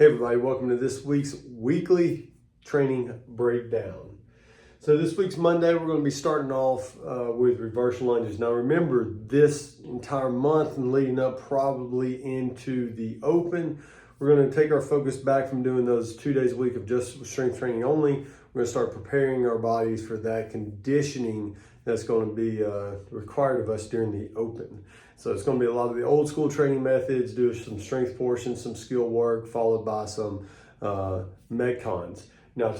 Hey everybody, welcome to this week's weekly training breakdown. So this week's Monday, we're going to be starting off with reverse lunges. Now remember, this entire month and leading up probably into the open, we're going to take our focus back from doing those 2 days a week of just strength training only. We're going to start preparing our bodies for that conditioning that's going to be required of us during the open. So it's going to be a lot of the old school training methods, do some strength portions, some skill work, followed by some metcons. Now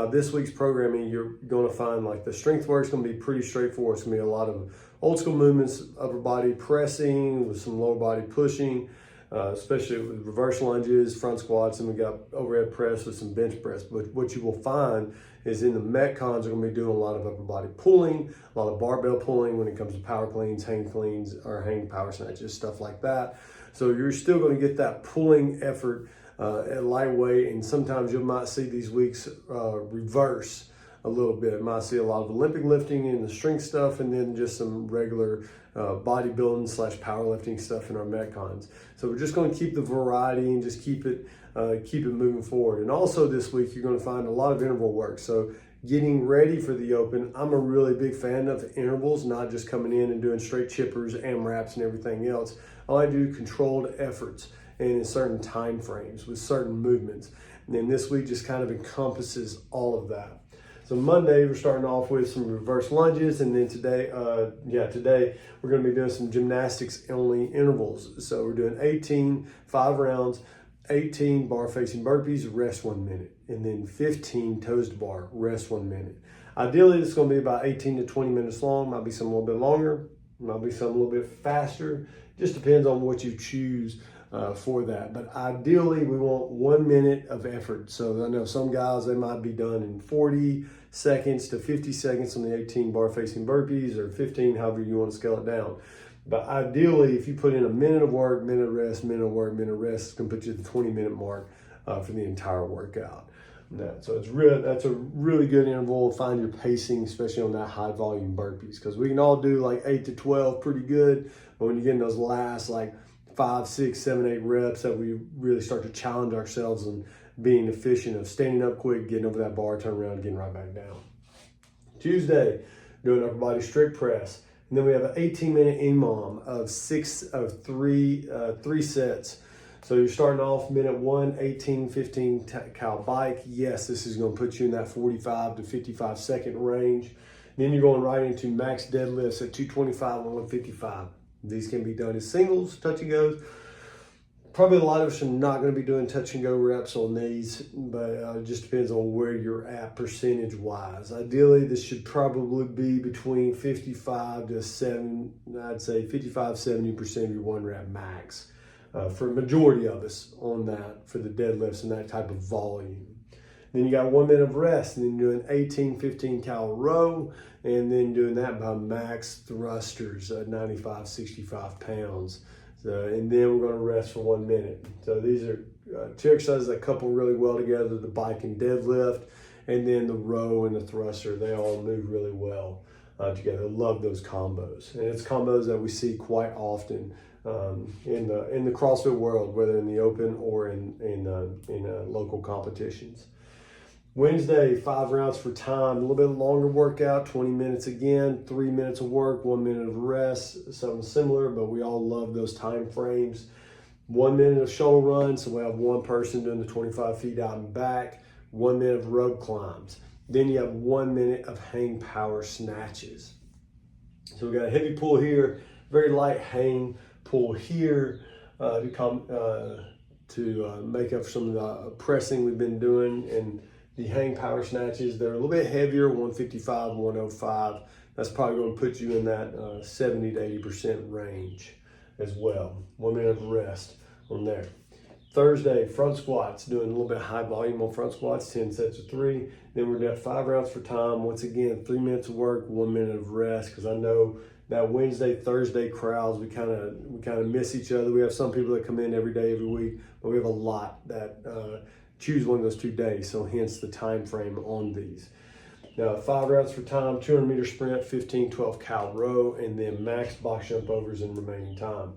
this week's programming, you're going to find like the strength work is going to be pretty straightforward. It's going to be a lot of old school movements, upper body pressing with some lower body pushing, especially with reverse lunges, front squats, and we got overhead press with some bench press. But what you will find is in the metcons, are going to be doing a lot of upper body pulling, a lot of barbell pulling when it comes to power cleans, hang cleans, or hang power snatches, stuff like that. So you're still going to get that pulling effort at lightweight, and sometimes you might see these weeks reverse a little bit. You might see a lot of Olympic lifting and the strength stuff, and then just some regular bodybuilding / powerlifting stuff in our metcons. So we're just going to keep the variety and just keep it moving forward. And also this week, you're going to find a lot of interval work. So getting ready for the open, I'm a really big fan of intervals, not just coming in and doing straight chippers, AMRAPs, and everything else. I like to do controlled efforts and in certain time frames with certain movements. And then this week just kind of encompasses all of that. So Monday, we're starting off with some reverse lunges, and then today we're going to be doing some gymnastics only intervals. So we're doing 18, 5 rounds, 18 bar facing burpees, rest 1 minute, and then 15 toes to bar, rest 1 minute. Ideally, it's going to be about 18 to 20 minutes long. Might be some a little bit longer, might be some a little bit faster. Just depends on what you choose for that. But ideally, we want 1 minute of effort. So I know some guys, they might be done in 40 seconds to 50 seconds on the 18 bar facing burpees, or 15, however you want to scale it down. But ideally, if you put in a minute of work, minute of rest, minute of work, minute of rest, it's going to put you at the 20-minute mark for the entire workout. So that's a really good interval. Find your pacing, especially on that high volume burpees, because we can all do like 8 to 12 pretty good, but when you get in those last like 5, 6, 7, 8 reps, that we really start to challenge ourselves and being efficient of standing up quick, getting over that bar, turn around, getting right back down. Tuesday, doing upper body strict press. And then we have an 18-minute EMOM of three sets. So you're starting off minute 1, 18, 15 cal bike. Yes, this is going to put you in that 45 to 55 second range. Then you're going right into max deadlifts at 225 and 155. These can be done as singles, touch and goes. Probably a lot of us are not going to be doing touch and go reps on these, but it just depends on where you're at percentage wise. Ideally, this should probably be between 55 to 7, I'd say 55, 70% of your 1 rep max for a majority of us on that for the deadlifts and that type of volume. Then you got 1 minute of rest, and then you're doing 18, 15 cal row, and then doing that by max thrusters at 95, 65 pounds. So, and then we're going to rest for 1 minute. So these are 2 exercises that couple really well together, the bike and deadlift, and then the row and the thruster. They all move really well together. I love those combos. And it's combos that we see quite often in the CrossFit world, whether in the open or in local competitions. Wednesday, 5 rounds for time, a little bit longer workout, 20 minutes again, 3 minutes of work, 1 minute of rest, something similar, but we all love those time frames. 1 minute of shoulder run, so we have one person doing the 25 feet out and back, 1 minute of rope climbs. Then you have 1 minute of hang power snatches. So we got a heavy pull here, very light hang pull here to make up for some of the pressing we've been doing. And the hang power snatches, they're a little bit heavier, 155, 105. That's probably going to put you in that 70 to 80% range as well. 1 minute of rest on there. Thursday, front squats, doing a little bit high volume on front squats, 10 sets of 3. Then we're doing 5 rounds for time. Once again, 3 minutes of work, 1 minute of rest, because I know that Wednesday, Thursday crowds, we kind of miss each other. We have some people that come in every day, every week, but we have a lot that choose one of those 2 days, so hence the time frame on these. Now 5 rounds for time, 200 meter sprint, 15, 12 cal row, and then max box jump overs in remaining time.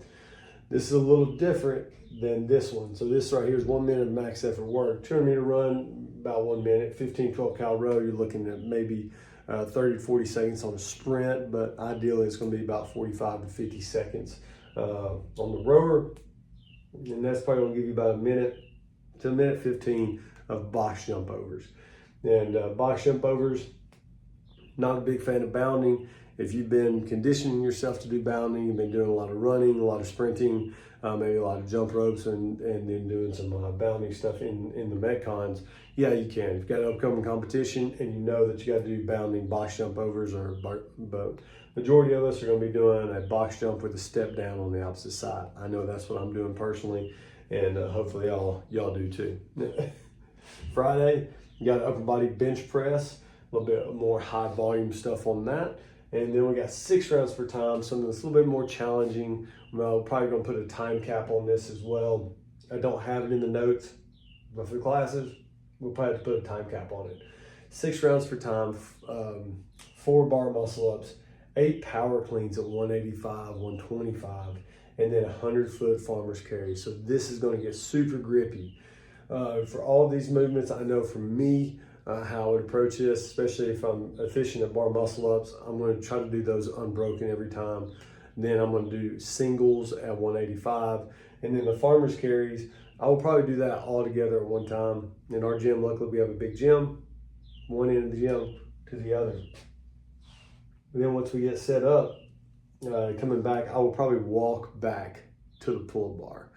This is a little different than this one. So this right here is 1 minute of max effort work. 200 meter run, about 1 minute. 15-12 cal row, you're looking at maybe 30 to 40 seconds on a sprint, but ideally it's going to be about 45 to 50 seconds on the rower. And that's probably going to give you about a minute to a minute 15 of box jump overs. And box jump overs, not a big fan of bounding. If you've been conditioning yourself to do bounding, you've been doing a lot of running, a lot of sprinting, maybe a lot of jump ropes, and then doing some bounding stuff in the Metcons, yeah, you can. If you've got an upcoming competition and you know that you got to do bounding box jump overs, but majority of us are going to be doing a box jump with a step down on the opposite side. I know that's what I'm doing personally, and hopefully y'all do too. Friday, you got upper body bench press, a little bit more high volume stuff on that. And then we got 6 rounds per time, something that's a little bit more challenging. We're probably gonna put a time cap on this as well. I don't have it in the notes, but for the classes, we'll probably have to put a time cap on it. 6 rounds per time, 4 bar muscle ups, 8 power cleans at 185, 125, and then 100-foot farmer's carry. So this is gonna get super grippy. For all of these movements, I know for me, how I would approach this, especially if I'm efficient at bar muscle ups, I'm going to try to do those unbroken every time. Then I'm going to do singles at 185. And then the farmer's carries, I will probably do that all together at one time. In our gym, luckily we have a big gym, one end of the gym to the other. And then once we get set up, coming back, I will probably walk back to the pull-up bar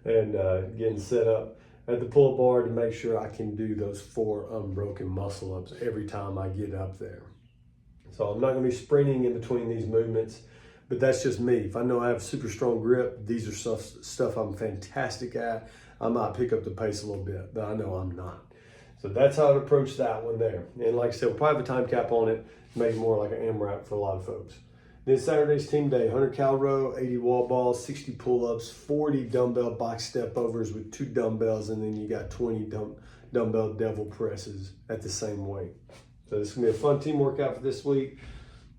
and getting set up at the pull-up bar to make sure I can do those 4 unbroken muscle ups every time I get up there. So I'm not gonna be sprinting in between these movements, but that's just me. If I know I have super strong grip, these are stuff I'm fantastic at, I might pick up the pace a little bit, but I know I'm not. So that's how I'd approach that one there. And like I said, we'll probably have a time cap on it, make it more like an AMRAP for a lot of folks. Then Saturday's team day, 100 cal row, 80 wall balls, 60 pull-ups, 40 dumbbell box step overs with 2 dumbbells, and then you got 20 dumbbell devil presses at the same weight. So this is gonna be a fun team workout for this week.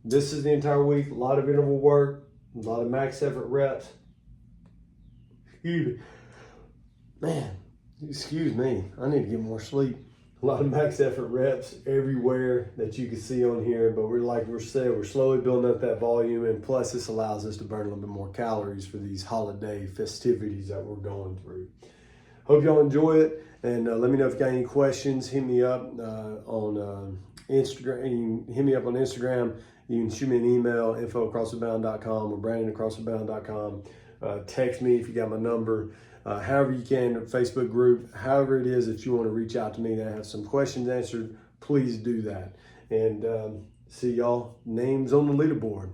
This is the entire week, a lot of interval work, a lot of max effort reps. Excuse me, I need to get more sleep. A lot of max effort reps everywhere that you can see on here, but we're slowly building up that volume, and plus this allows us to burn a little bit more calories for these holiday festivities that we're going through. Hope y'all enjoy it, and let me know if you got any questions. Hit me up on Instagram. You can hit me up on Instagram. You can shoot me an email, info@crossfitbound.com or brandon@crossfitbound.com. Text me if you got my number. However you can, Facebook group, however it is that you want to reach out to me to have some questions answered, please do that. And see y'all names on the leaderboard.